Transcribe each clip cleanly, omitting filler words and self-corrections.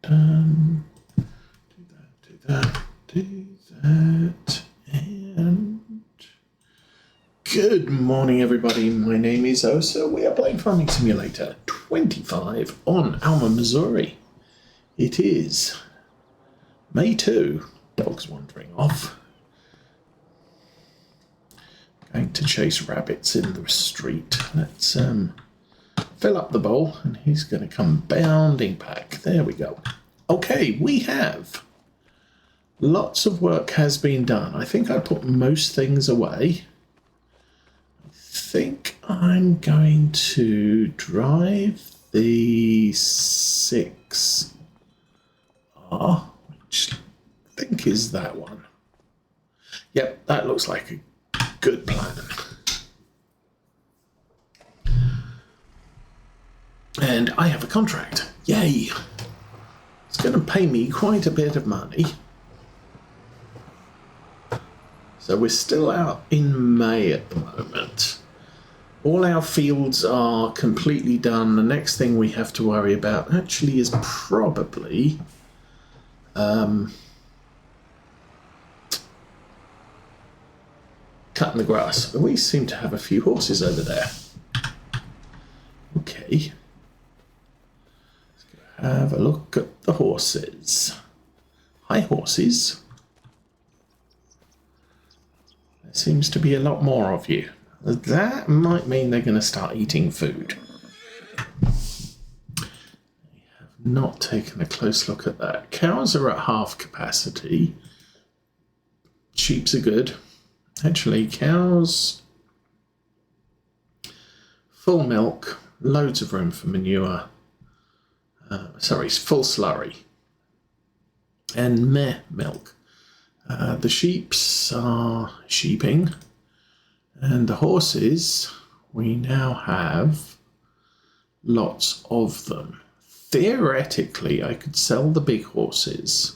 dun. Do that, and good morning, everybody. My name is Osa. We are playing Farming Simulator 25 on Alma, Missouri. It is May 2. Dog's wandering off. Going to chase rabbits in the street. Let's fill up the bowl, and he's going to come bounding back. There we go. Okay, we have lots of work has been done. I think I put most things away. I think I'm going to drive the 6R, which I think is that one. Yep, that looks like a good plan. And I have a contract. Yay! It's going to pay me quite a bit of money. So we're still out in May at the moment. All our fields are completely done. The next thing we have to worry about actually is probably cutting the grass. We seem to have a few horses over there. Okay. Let's go have a look at the horses. Hi, horses. There seems to be a lot more of you. That might mean they're going to start eating food. I have not taken a close look at that. Cows are at half capacity. Sheeps are good. Actually, cows, full milk, loads of room for manure. Full slurry. And meh milk. The sheeps are sheeping, and the horses, we now have lots of them. Theoretically, I could sell the big horses.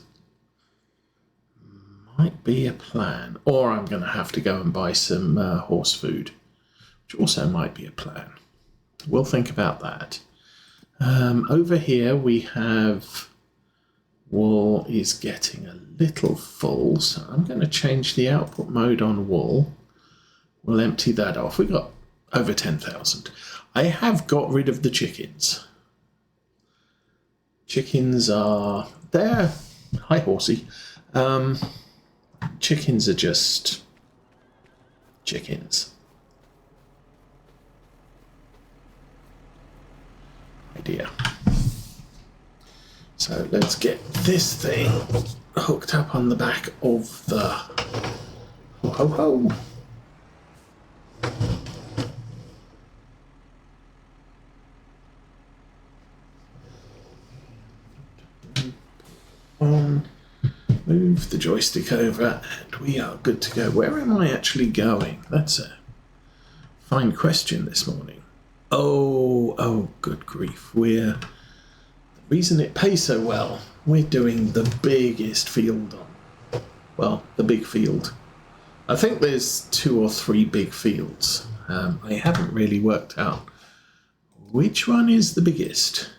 Might be a plan. Or I'm going to have to go and buy some horse food, which also might be a plan. We'll think about that. Over here we have... wool is getting a little full, so I'm going to change the output mode on wool. We'll empty that off. We've got over 10,000. I have got rid of the chickens. Chickens are there. Hi, horsey. Chickens are just chickens. Idea. So let's get this thing hooked up on the back of the ho-ho-ho. Move the joystick over and we are good to go. Where am I actually going? That's a fine question this morning. Oh, good grief. The reason it pays so well, we're doing the biggest field on. Well, the big field. I think there's 2 or 3 big fields. I haven't really worked out which one is the biggest.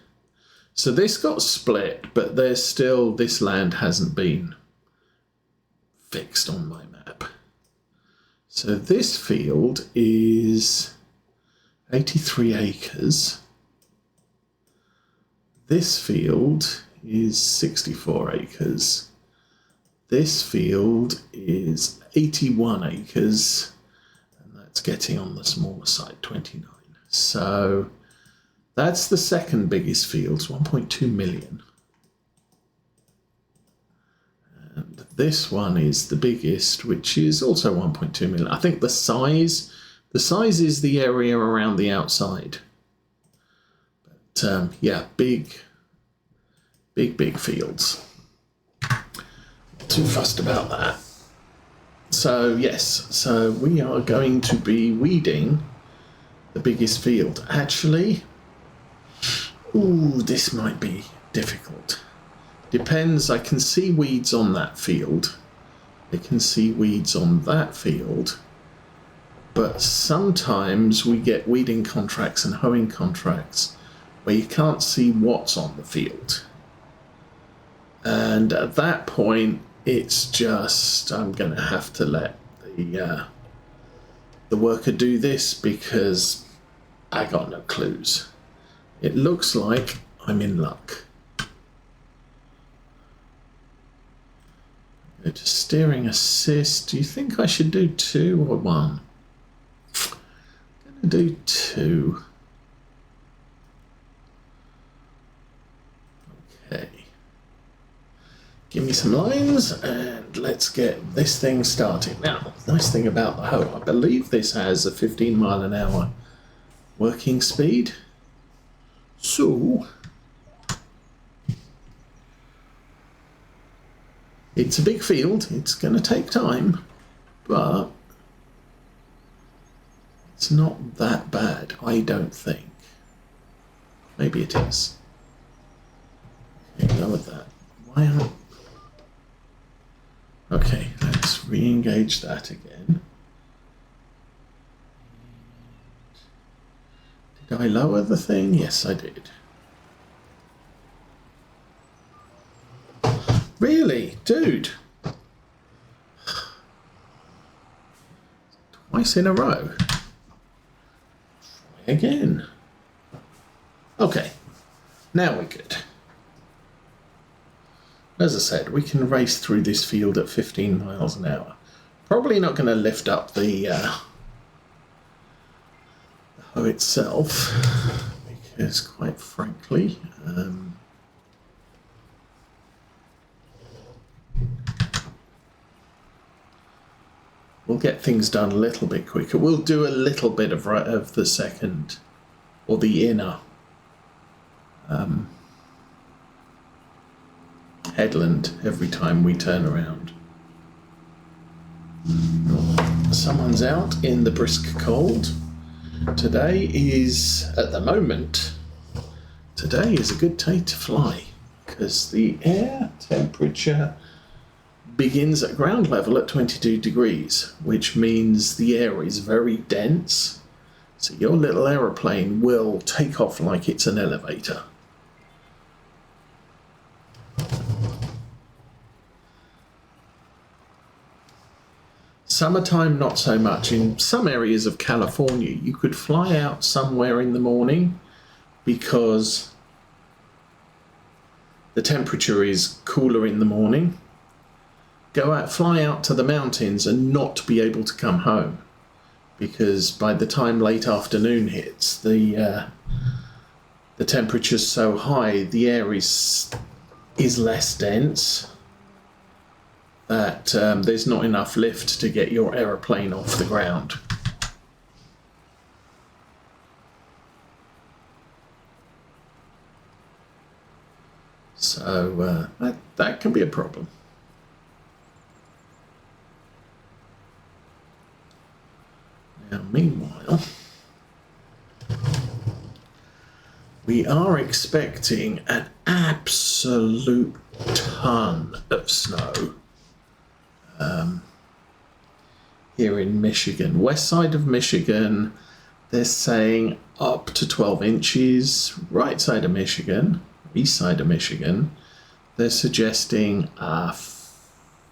So this got split, but there's still, this land hasn't been fixed on my map. So this field is 83 acres. This field is 64 acres. This field is 81 acres. And that's getting on the smaller side, 29. So that's the second biggest field, 1.2 million. And this one is the biggest, which is also 1.2 million. I think the size is the area around the outside. But yeah, big fields. Not too fussed about that. So yes, so we are going to be weeding the biggest field. Actually, this might be difficult. Depends, I can see weeds on that field. I can see weeds on that field. But sometimes we get weeding contracts and hoeing contracts where you can't see what's on the field. And at that point, it's just, I'm going to have to let the worker do this because I got no clues. It looks like I'm in luck. Go to steering assist. Do you think I should do 2 or 1? I'm going to do 2. Okay. Give me some lines and let's get this thing started. Now, nice thing about the hoe, I believe this has a 15 mile an hour working speed. So, it's a big field, it's going to take time, but it's not that bad, I don't think. Maybe it is. Okay, go with that. Why aren't... Okay, let's re-engage that again. Did I lower the thing? Yes, I did. Really? Dude? Twice in a row. Try again. Okay, now we're good. As I said, we can race through this field at 15 miles an hour. Probably not going to lift up the hoe itself, because quite frankly, we'll get things done a little bit quicker. We'll do a little bit of the second, or the inner headland every time we turn around. Someone's out in the brisk cold. Today is, at the moment, today is a good day to fly because the air temperature begins at ground level at 22 degrees, which means the air is very dense. So your little aeroplane will take off like it's an elevator. Summertime, not so much. In some areas of California, you could fly out somewhere in the morning because the temperature is cooler in the morning. Go out, fly out to the mountains and not be able to come home because by the time late afternoon hits, the temperature's so high, the air is less dense. That there's not enough lift to get your aeroplane off the ground. So that can be a problem. Now, meanwhile, we are expecting an absolute ton of snow. Here in Michigan, west side of Michigan, they're saying up to 12 inches. Right side of Michigan, east side of Michigan, they're suggesting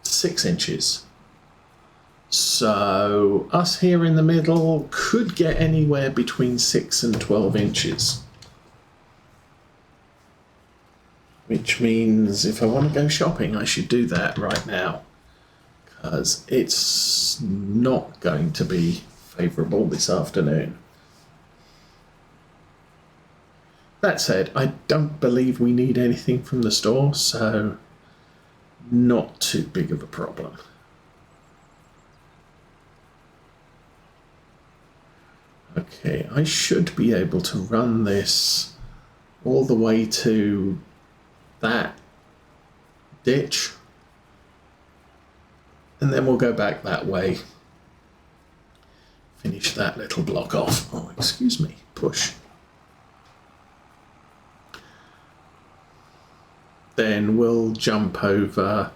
6 inches. So us here in the middle could get anywhere between 6 and 12 inches. Which means if I want to go shopping, I should do that right now. Because it's not going to be favourable this afternoon. That said, I don't believe we need anything from the store, so not too big of a problem. Okay, I should be able to run this all the way to that ditch. And then we'll go back that way. Finish that little block off. Oh, excuse me. Push. Then we'll jump over.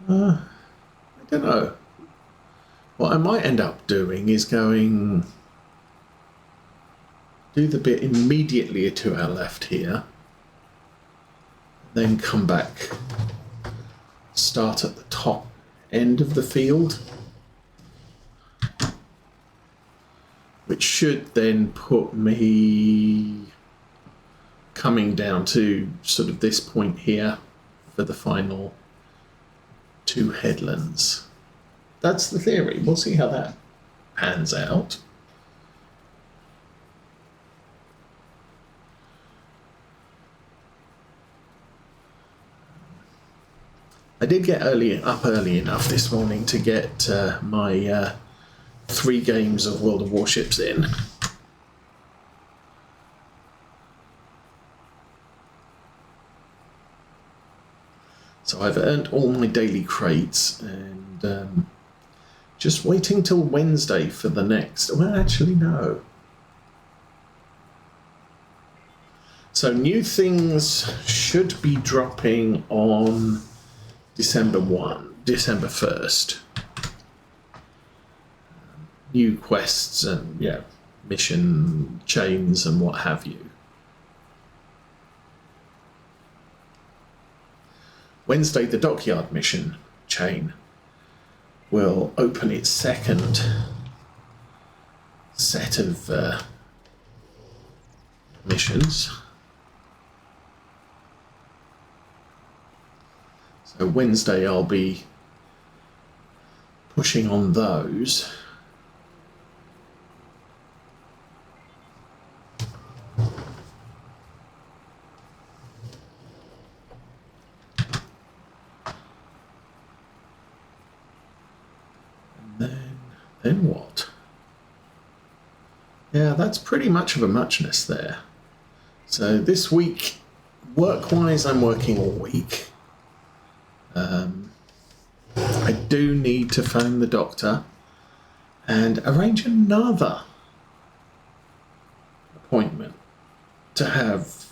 I don't know. What I might end up doing is do the bit immediately to our left here. then come back, start at the top end of the field, which should then put me coming down to sort of this point here for the final 2 headlands. That's the theory. We'll see how that pans out. I did get up early enough this morning to get my 3 games of World of Warships in. So I've earned all my daily crates and just waiting till Wednesday for the next. Well, actually, no. So new things should be dropping on December 1st. New quests and mission chains and what have you. Wednesday, the dockyard mission chain will open its second set of missions. So Wednesday I'll be pushing on those. Then what? Yeah, that's pretty much of a muchness there. So this week, work-wise, I'm working all week. I do need to phone the doctor and arrange another appointment to have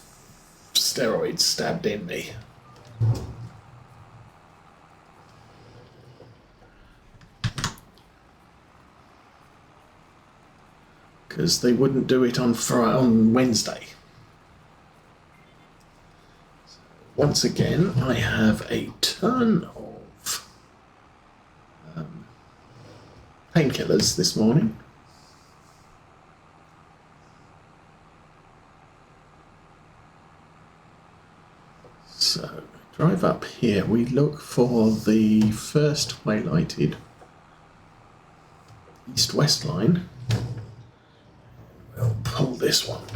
steroids stabbed in me. Because they wouldn't do it on Wednesday. So once again, I have a ton of painkillers this morning. So drive up here. We look for the first highlighted east-west line. We'll pull this one.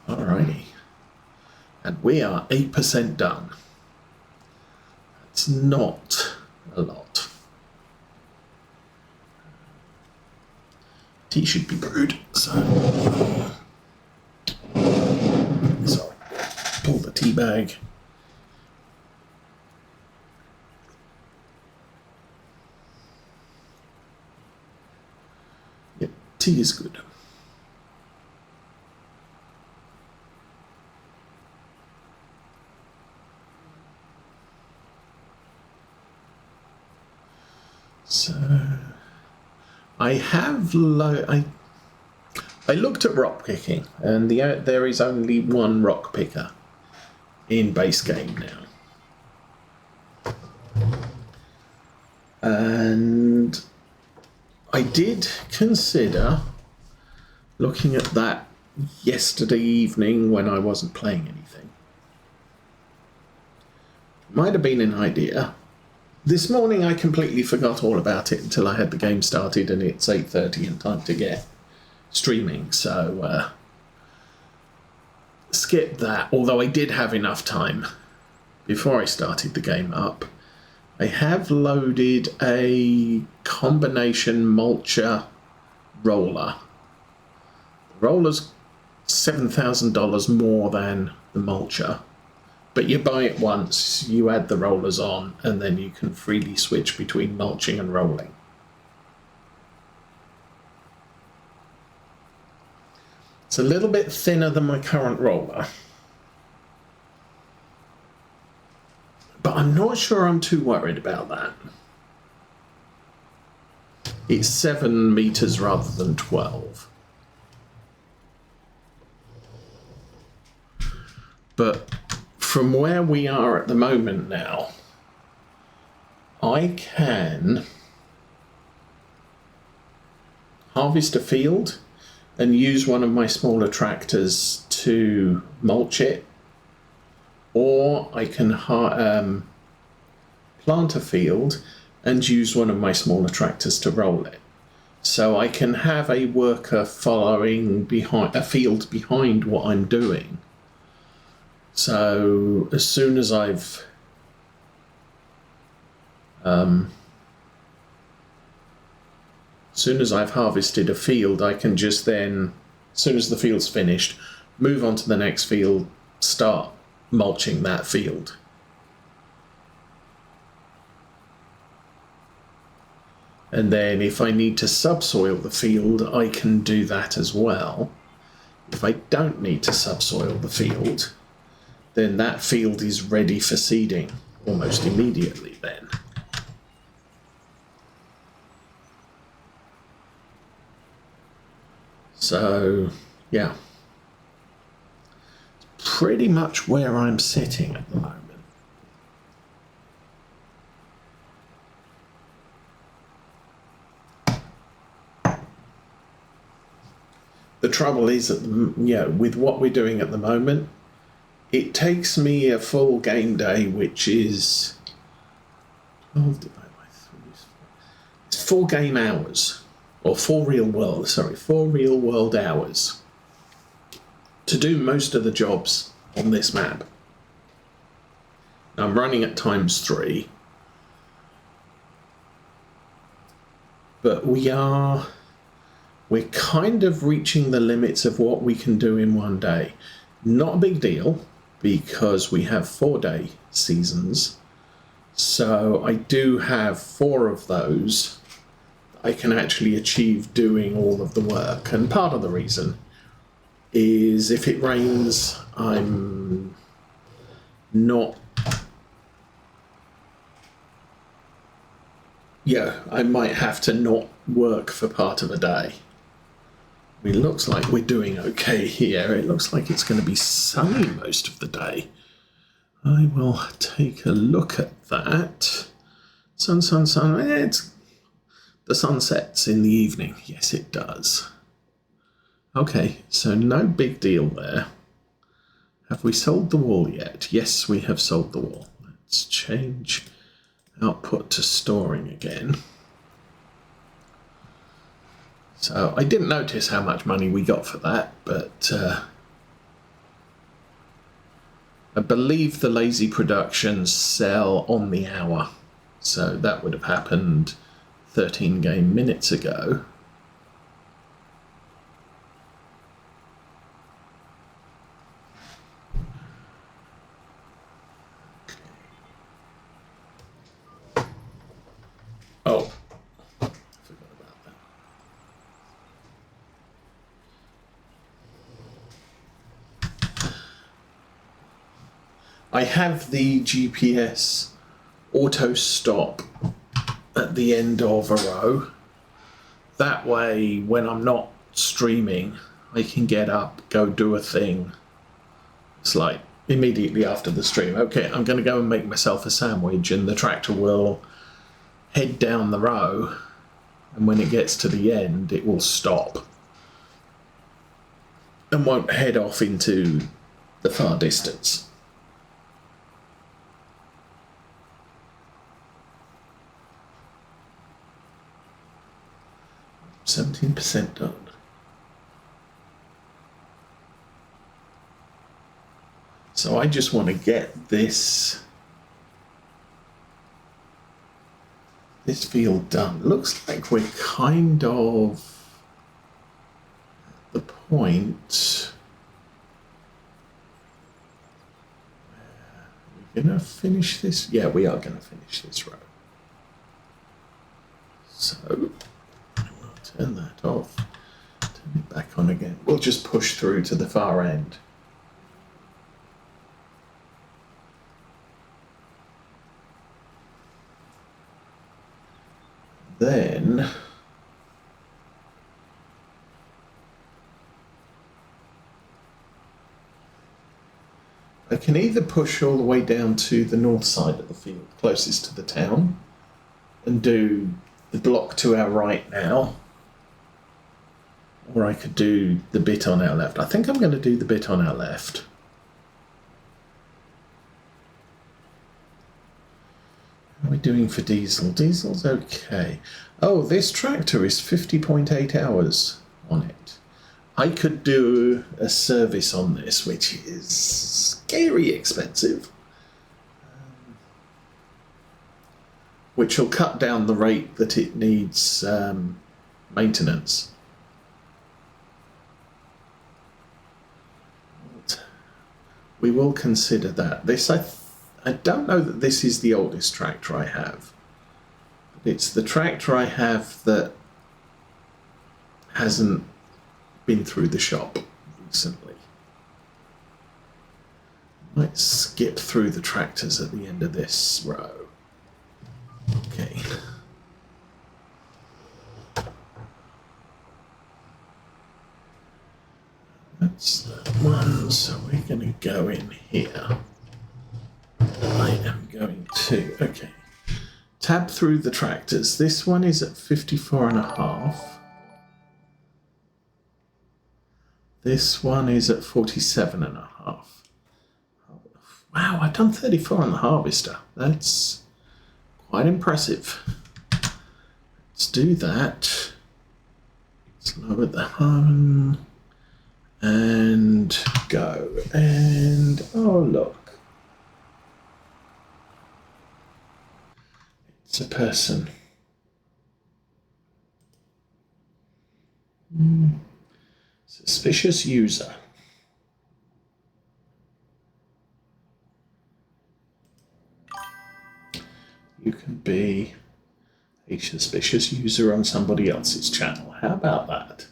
Alrighty. And we are 8% done. That's not a lot. Tea should be brewed, so pull the tea bag. Yep, tea is good. So I have I looked at rock picking, and there is only one rock picker in base game now, and I did consider looking at that yesterday evening when I wasn't playing anything. Might have been an idea. This morning I completely forgot all about it until I had the game started and it's 8:30 and time to get streaming, so skip that. Although I did have enough time before I started the game up. I have loaded a combination mulcher roller. The roller's $7,000 more than the mulcher. But you buy it once, you add the rollers on, and then you can freely switch between mulching and rolling. It's a little bit thinner than my current roller. But I'm not sure I'm too worried about that. It's 7 meters rather than 12. But from where we are at the moment now, I can harvest a field and use one of my smaller tractors to mulch it, or I can plant a field and use one of my smaller tractors to roll it. So I can have a worker following behind a field behind what I'm doing. So as soon as I've harvested a field, I can just then, as soon as the field's finished, move on to the next field, start mulching that field. And then if I need to subsoil the field, I can do that as well. If I don't need to subsoil the field, then that field is ready for seeding almost immediately then. So, yeah. Pretty much where I'm sitting at the moment. The trouble is, with what we're doing at the moment, it takes me a full game day, which is 12 divided by 3. It's 4 game hours, or 4 real world hours to do most of the jobs on this map. Now I'm running at ×3, but we're kind of reaching the limits of what we can do in one day. Not a big deal, because we have 4-day seasons. So I do have 4 of those I can actually achieve doing all of the work. And part of the reason is if it rains, I'm not... I might have to not work for part of a day. It looks like we're doing okay here. It looks like it's going to be sunny most of the day. I will take a look at that. Sun. The sun sets in the evening. Yes, it does. Okay, so no big deal there. Have we sold the wall yet? Yes, we have sold the wall. Let's change output to storing again. So I didn't notice how much money we got for that, but I believe the lazy productions sell on the hour. So that would have happened 13 game minutes ago. Oh, I forgot about that. I have the GPS auto stop at the end of a row. That way, when I'm not streaming, I can get up, go do a thing. It's like immediately after the stream. Okay, I'm going to go and make myself a sandwich, and the tractor will head down the row, and when it gets to the end, it will stop and won't head off into the far distance. 17% done. So I just want to get this field done. Looks like we're kind of at the point where we're going to finish this. Yeah, we are going to finish this row. So turn that off, turn it back on again. We'll just push through to the far end. Then I can either push all the way down to the north side of the field, closest to the town, and do the block to our right now, or I could do the bit on our left. I think I'm going to do the bit on our left. How are we doing for diesel? Diesel's okay. Oh, this tractor is 50.8 hours on it. I could do a service on this, which is scary expensive, which will cut down the rate that it needs maintenance. We will consider that. This, I don't know that this is the oldest tractor I have. It's the tractor I have that hasn't been through the shop recently. Might skip through the tractors at the end of this row. Okay. That's that one, so we're going to go in here. I am going to, okay, tab through the tractors. This one is at 54.5. This one is at 47.5. Wow, I've done 34 on the harvester. That's quite impressive. Let's do that. Let's lower the hum and go. And oh, look. It's a person. Suspicious user. You can be a suspicious user on somebody else's channel. How about that?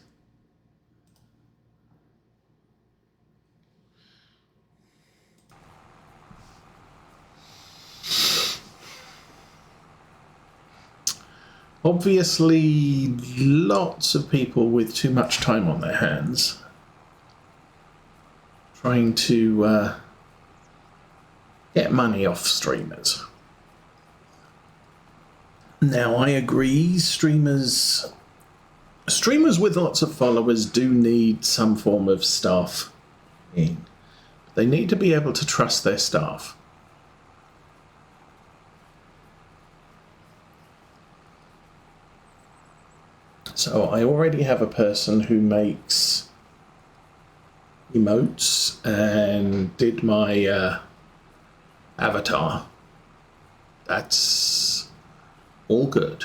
Obviously, lots of people with too much time on their hands trying to get money off streamers. Now, I agree, streamers with lots of followers do need some form of staff in. They need to be able to trust their staff. So I already have a person who makes emotes and did my avatar. That's all good.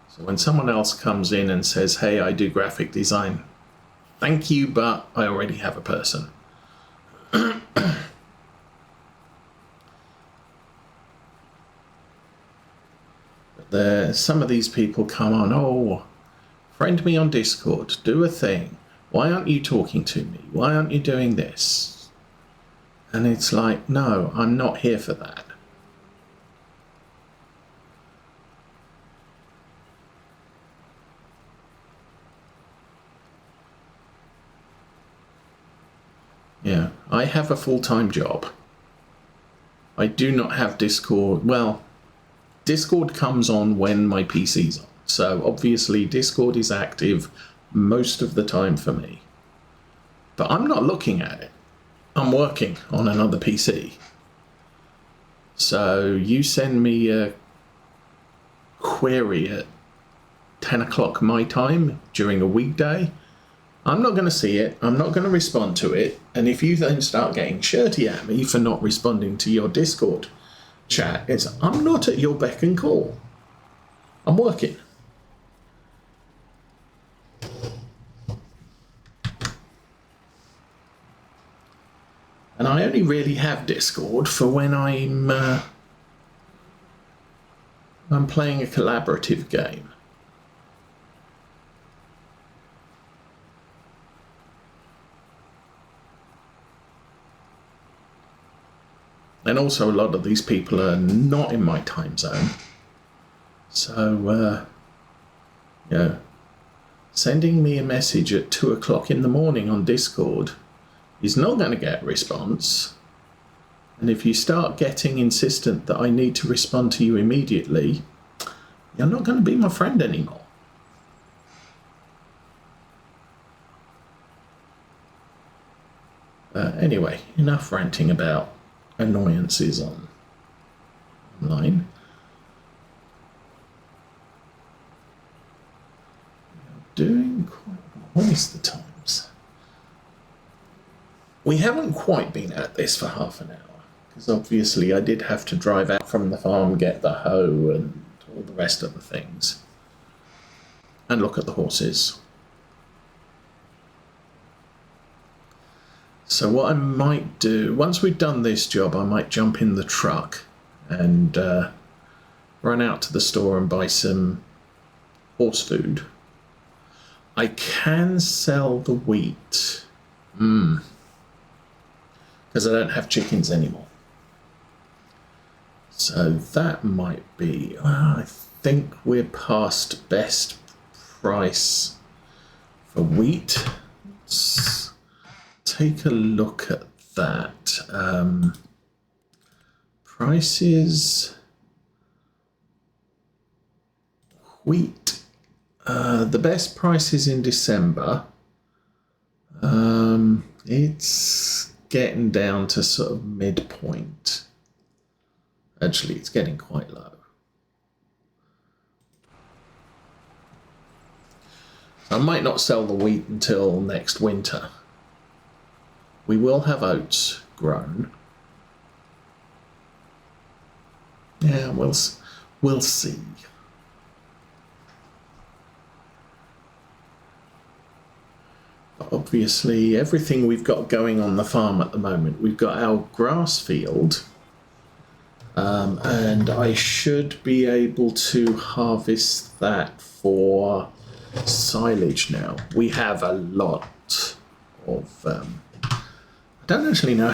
So when someone else comes in and says, hey, I do graphic design, thank you, but I already have a person. Some of these people come on, oh, friend me on Discord, do a thing. Why aren't you talking to me? Why aren't you doing this? And it's like, no, I'm not here for that. Yeah, I have a full-time job. I do not have Discord. Well, Discord comes on when my PC's on. So obviously Discord is active most of the time for me. But I'm not looking at it. I'm working on another PC. So you send me a query at 10 o'clock my time during a weekday, I'm not going to see it. I'm not going to respond to it. And if you then start getting shirty at me for not responding to your Discord chat, I'm not at your beck and call. I'm working. And I only really have Discord for when I'm playing a collaborative game. And also a lot of these people are not in my time zone. So, you know, sending me a message at 2 o'clock in the morning on Discord he's not going to get a response. And if you start getting insistent that I need to respond to you immediately, you're not going to be my friend anymore. Anyway, enough ranting about annoyances online. We are doing quite well. What is the times? We haven't quite been at this for half an hour, because obviously I did have to drive out from the farm, get the hoe and all the rest of the things, and look at the horses. So what I might do, once we've done this job, I might jump in the truck and run out to the store and buy some horse food. I can sell the wheat. Because I don't have chickens anymore. So that might be, I think we're past best price for wheat. Let's take a look at that. Prices, wheat, the best price is in December. It's getting down to sort of midpoint. Actually, it's getting quite low. I might not sell the wheat until next winter. We will have oats grown. Yeah, we'll see. But obviously, everything we've got going on the farm at the moment, we've got our grass field, and I should be able to harvest that for silage now. We have a lot of... I don't actually know